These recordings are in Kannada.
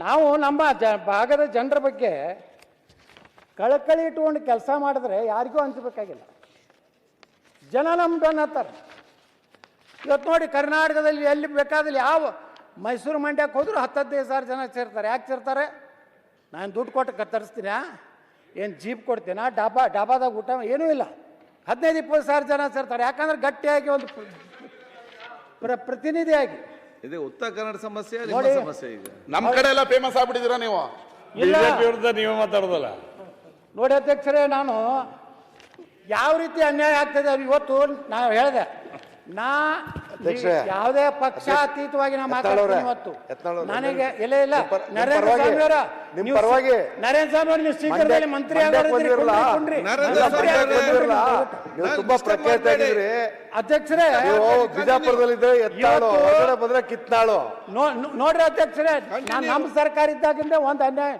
ನಾವು ನಮ್ಮ ಭಾಗದ ಜನರ ಬಗ್ಗೆ ಕಳಕಳಿ ಇಟ್ಕೊಂಡು ಕೆಲಸ ಮಾಡಿದ್ರೆ ಯಾರಿಗೂ ಹಂಚಬೇಕಾಗಿಲ್ಲ. ಜನ ನಮ್ದು ಅನ್ನತ್ತಾರೆ. ಇವತ್ತು ನೋಡಿ, ಕರ್ನಾಟಕದಲ್ಲಿ ಎಲ್ಲಿ ಬೇಕಾದಲ್ಲಿ ಯಾವ ಮೈಸೂರು ಮಂಡ್ಯಕ್ಕೆ ಹೋದ್ರು 10-15 ಜನ ಸೇರ್ತಾರೆ. ಯಾಕೆ ಸೇರ್ತಾರೆ? ನಾನು ದುಡ್ಡು ಕೊಟ್ಟು ತರಿಸ್ತೀನ, ಏನು ಜೀಪ್ ಕೊಡ್ತೀನ, ಡಾಬಾದಾಗ ಊಟ ಏನೂ ಇಲ್ಲ. 15-20 ಜನ ಸೇರ್ತಾರೆ. ಯಾಕಂದ್ರೆ ಗಟ್ಟಿಯಾಗಿ ಒಂದು ಪ್ರತಿನಿಧಿಯಾಗಿ. ಇದು ಉತ್ತರ ಕನ್ನಡ ಸಮಸ್ಯೆ, ಸಮಸ್ಯೆ. ಈಗ ನಮ್ಮ ಕಡೆ ಎಲ್ಲ ಫೇಮಸ್ ಆಗ್ಬಿಟ್ಟಿದ್ದೀರಾ ನೀವು? ಬಿಜೆಪಿ ವಿರುದ್ಧ ನೀವು ಮಾತಾಡೋದಲ್ಲ. ನೋಡಿ ಅಧ್ಯಕ್ಷರೇ, ನಾನು ಯಾವ ರೀತಿ ಅನ್ಯಾಯ ಆಗ್ತದೆ ಇವತ್ತು ನಾವು ಹೇಳಿದೆ. ಯಾವುದೇ ಪಕ್ಷಾತೀತವಾಗಿ ನಾವು ಮಾತಾಡ್ತೀನಿ ಇವತ್ತು. ನನಗೆ ಇಲ್ಲ ನರೇಂದ್ರ ಸ್ವಾಮಿ ಅವರ ನರೇಂದ್ರ ಸ್ವಾಮಿ ಅವರು ನೀವು ಶೀಘ್ರದಲ್ಲಿ ಮಂತ್ರಿ ಅಧ್ಯಕ್ಷರೇ. ನೋಡ್ರಿ ಅಧ್ಯಕ್ಷರೇ, ನಮ್ಮ ಸರ್ಕಾರ ಇದ್ದಾಗಿಂದ ಒಂದು ಅನ್ಯಾಯ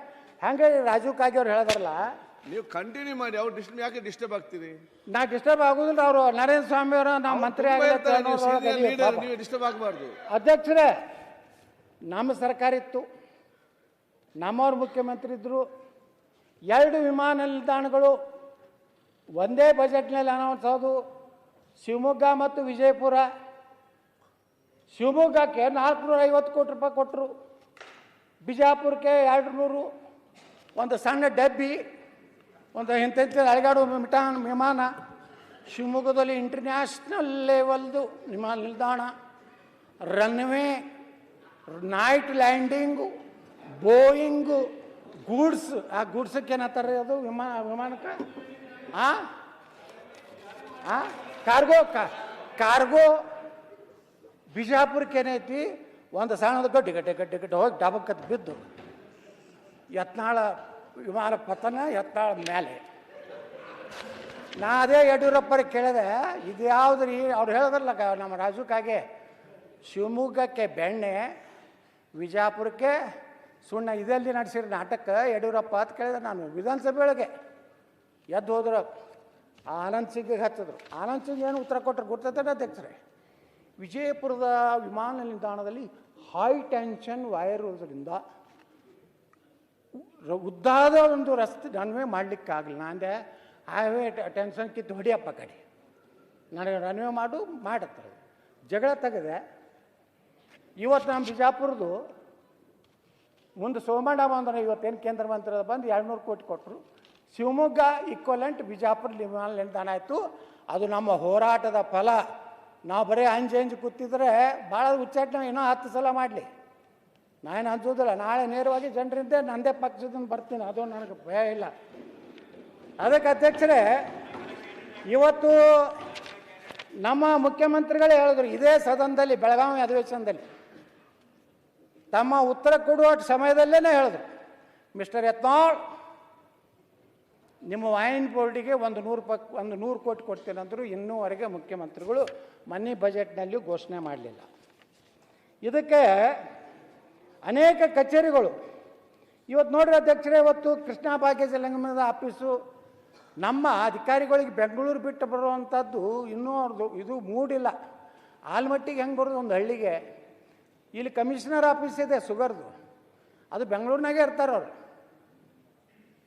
ಹೆಂಗೆ ರಾಜೀವ್ ಕಾಗೆ ಅವ್ರು ಹೇಳಿದಾರಲ್ಲ, ನೀವು ಕಂಟಿನ್ಯೂ ಮಾಡಿ. ಅವ್ರು ಯಾಕೆ ಡಿಸ್ಟರ್ಬ್ ಆಗ್ತೀರಿ? ನಾ ಡಿಸ್ಟರ್ಬ್ ಆಗುದಿಲ್ಲ. ಅವರು ನರೇಂದ್ರ ಸ್ವಾಮಿ ಅವರು ನಾವು ಮಂತ್ರಿ ಡಿಸ್ಟರ್ಬ್ ಆಗಬಾರ್ದು. ಅಧ್ಯಕ್ಷರೇ, ನಮ್ಮ ಸರ್ಕಾರ ಇತ್ತು, ನಮ್ಮವ್ರು ಮುಖ್ಯಮಂತ್ರಿ ಇದ್ರು. 2 ವಿಮಾನ ನಿಲ್ದಾಣಗಳು ಒಂದೇ ಬಜೆಟ್ನಲ್ಲಿ ಅನೌನ್ಸ್ ಆದವು. ಶಿವಮೊಗ್ಗ ಮತ್ತು ವಿಜಯಪುರ. ಶಿವಮೊಗ್ಗಕ್ಕೆ 450 ಕೋಟಿ ರೂಪಾಯಿ ಕೊಟ್ಟರು, ಬಿಜಾಪುರಕ್ಕೆ 200. ಒಂದು ಸಣ್ಣ ಡಬ್ಬಿ, ಒಂದು ಇಂಥ ಅಳಗಾಡು ವಿಮಾನ. ಶಿವಮೊಗ್ಗದಲ್ಲಿ ಇಂಟರ್ನ್ಯಾಷನಲ್ ಲೆವೆಲ್ದು ವಿಮಾನ ನಿಲ್ದಾಣ, ರನ್ವೇ, ನೈಟ್ ಲ್ಯಾಂಡಿಂಗು, ಬೋಯಿಂಗು, ಗೂಡ್ಸ್. ಆ ಗೂಡ್ಸಕ್ಕೆ ಏನಂತಾರೆ ಅದು ವಿಮಾನಕ್ಕೆ? ಕಾರ್ಗೋ. ಬಿಜಾಪುರಕ್ಕೆ ಏನೈತಿ, ಒಂದು ಸಣ್ಣದು ಗಡ್ಡೆ ಹೋಗಿ ಡಬಕ್ಕತ್ತು ಬಿದ್ದು ಯತ್ನಾಳ ವಿಮಾನ ಪತನ, ಯತ್ನಾಳ ಮೇಲೆ. ನಾ ಅದೇ ಯಡಿಯೂರಪ್ಪರಿಗೆ ಕೇಳಿದೆ, ಇದು ಯಾವ್ದು ರೀ? ಅವ್ರು ಹೇಳಿದ್ರಲ್ಲ ನಮ್ಮ ರಾಜಕಾಗೆ, ಶಿವಮೊಗ್ಗಕ್ಕೆ ಬೆಣ್ಣೆ, ವಿಜಾಪುರಕ್ಕೆ ಸುಣ್ಣ, ಇದೆಲ್ಲಿ ನಡೆಸಿರೋ ನಾಟಕ ಯಡಿಯೂರಪ್ಪ ಅಂತ ಕೇಳಿದೆ ನಾನು. ವಿಧಾನಸಭೆ ಒಳಗೆ ಎದ್ದು ಹೋದ್ರು, ಆನಂದ್ ಸಿಂಗ್ಗೆ ಹಚ್ಚಿದ್ರು. ಆನಂದ್ ಸಿಂಗ್ ಏನು ಉತ್ತರ ಕೊಟ್ಟರು ಗೊತ್ತೈತೆ ಅಧ್ಯಕ್ಷರೇ? ವಿಜಯಪುರದ ವಿಮಾನ ನಿಲ್ದಾಣದಲ್ಲಿ ಹೈ ಟೆನ್ಷನ್ ವೈರ್ ಇರೋದ್ರಿಂದ ಉದ್ದಾದ ಒಂದು ರಸ್ತೆ ರನ್ವೇ ಮಾಡಲಿಕ್ಕಾಗಲಿಲ್ಲ. ನಾನಂದೆ ಹೈವೇ ಟೆನ್ಷನ್ ಕಿತ್ತು ಹೊಡಿಯಪ್ಪ ಕಡೆ, ನನಗೆ ರನ್ವೇ ಮಾಡುತ್ತಾರೆ. ಜಗಳ ತೆಗೆದೆ. ಇವತ್ತು ನಮ್ಮ ಬಿಜಾಪುರದು ಮುಂದೆ ಸೋಮಣ್ಣ ಬಂದ್ರೆ, ಇವತ್ತೇನು ಕೇಂದ್ರ ಮಂತ್ರಿ ಬಂದು 200 ಕೋಟಿ ಕೊಟ್ಟರು. ಶಿವಮೊಗ್ಗ ಈಕ್ವಲೆಂಟ್ ಬಿಜಾಪುರ ವಿಮಾನ ನಿಲ್ದಾಣ ಆಯಿತು. ಅದು ನಮ್ಮ ಹೋರಾಟದ ಫಲ. ನಾವು ಬರೀ ಅಂಜು ಕೂತಿದ್ರೆ ಭಾಳ ಉಚ್ಚಾಟನೆ ಇನ್ನೂ 10 ಸಲ ಮಾಡಲಿ, ನಾನೇನು ಅಂಜೋದಿಲ್ಲ. ನಾಳೆ ನೇರವಾಗಿ ಜನರಿಂದ ನಂದೇ ಪಕ್ಷದಿಂದ ಬರ್ತೀನಿ, ಅದು ನನಗೆ ಭಯ ಇಲ್ಲ. ಅದಕ್ಕೆ ಅಧ್ಯಕ್ಷರೇ, ಇವತ್ತು ನಮ್ಮ ಮುಖ್ಯಮಂತ್ರಿಗಳೇ ಹೇಳಿದ್ರು ಇದೇ ಸದನದಲ್ಲಿ, ಬೆಳಗಾವಿ ಅಧಿವೇಶನದಲ್ಲಿ ತಮ್ಮ ಉತ್ತರ ಕೊಡುವ ಸಮಯದಲ್ಲೇ ಹೇಳಿದ್ರು, ಮಿಸ್ಟರ್ ಯತ್ನಾಳ್, ನಿಮ್ಮ ವೈನ್ ಬೋರ್ಡಿಗೆ ಒಂದು 100 ಕೋಟಿ ಕೊಡ್ತೀನಿ ಅಂದರು. ಇನ್ನೂವರೆಗೆ ಮುಖ್ಯಮಂತ್ರಿಗಳು ಮನಿ ಬಜೆಟ್ನಲ್ಲಿ ಘೋಷಣೆ ಮಾಡಲಿಲ್ಲ. ಇದಕ್ಕೆ ಅನೇಕ ಕಚೇರಿಗಳು ಇವತ್ತು ನೋಡ್ರಿ ಅಧ್ಯಕ್ಷರೇ, ಇವತ್ತು ಕೃಷ್ಣ ಭಾಗ್ಯ ಜಲಗಮನದ ಆಫೀಸು ನಮ್ಮ ಅಧಿಕಾರಿಗಳಿಗೆ ಬೆಂಗಳೂರು ಬಿಟ್ಟು ಬರುವಂಥದ್ದು ಇನ್ನೂ ಅವ್ರದ್ದು ಇದು ಮೂಡಿಲ್ಲ. ಆಲ್ಮಟ್ಟಿಗೆ ಹೆಂಗೆ ಬರೋದು ಒಂದು ಹಳ್ಳಿಗೆ? ಇಲ್ಲಿ ಕಮಿಷನರ್ ಆಫೀಸ್ ಇದೆ ಸುಗರ್ದು, ಅದು ಬೆಂಗಳೂರಿನಾಗೆ ಇರ್ತಾರೆ ಅವರು.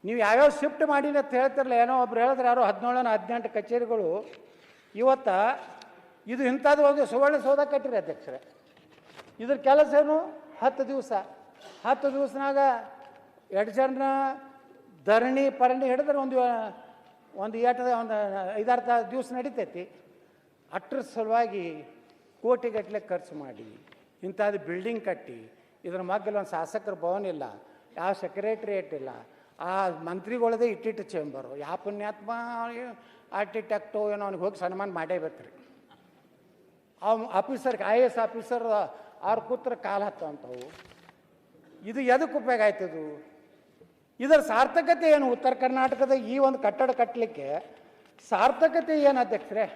ನೀವು ಯಾವ್ಯಾವ ಶಿಫ್ಟ್ ಮಾಡಿ ಅಂತ ಹೇಳ್ತಿರಲ್ಲ, ಏನೋ ಒಬ್ರು ಹೇಳಿದ್ರೆ ಯಾರೋ 17-18 ಕಚೇರಿಗಳು. ಇವತ್ತು ಇದು ಇಂಥದ್ದು ಒಂದು ಸುವರ್ಣಸೌಧ ಕಟ್ಟಿರಿ ಅಧ್ಯಕ್ಷರೇ. ಇದ್ರ ಕೆಲಸ ಏನು? 10 ದಿವಸ. 10 ದಿವಸನಾಗ 2 ಜನ ಧರಣಿ ಪರಣಿ ಹಿಡಿದ್ರೆ ಒಂದು 5-6 ದಿವಸ ನಡೀತೈತಿ. ಅಟ್ರ ಸಲುವಾಗಿ ಕೋಟಿಗಟ್ಟಲೆ ಖರ್ಚು ಮಾಡಿ ಇಂಥದ್ದು ಬಿಲ್ಡಿಂಗ್ ಕಟ್ಟಿ, ಇದ್ರ ಮಗ್ಗಲ್ಲಿ ಒಂದು ಶಾಸಕರ ಭವನ ಇಲ್ಲ, ಯಾವ ಸೆಕ್ರೆಟ್ರಿಯೇಟ್ ಇಲ್ಲ, ಆ ಮಂತ್ರಿಗಳದೇ ಇಟ್ಟಿಟ್ಟು ಚೇಂಬರು. ಯಾವ ಪುಣ್ಯಾತ್ಮ ಆರ್ಕಿಟೆಕ್ಟು ಏನೋ ಅವ್ನಿಗೆ ಹೋಗಿ ಸನ್ಮಾನ ಮಾಡೇಬೇಕ್ರಿ. ಆಫೀಸರ್ಗೆ IAS ಆಫೀಸರ್ ಅವ್ರ ಕೂತ್ರ ಕಾಲು ಹತ್ತಂಥವು. ಇದು ಎದಕ್ಕೆ ಉಪಯೋಗ ಆಯ್ತದು? ಇದರ ಸಾರ್ಥಕತೆ ಏನು? ಉತ್ತರ ಕರ್ನಾಟಕದ ಈ ಒಂದು ಕಟ್ಟಡ ಕಟ್ಟಲಿಕ್ಕೆ ಸಾರ್ಥಕತೆ ಏನು ಅಧ್ಯಕ್ಷರೇ?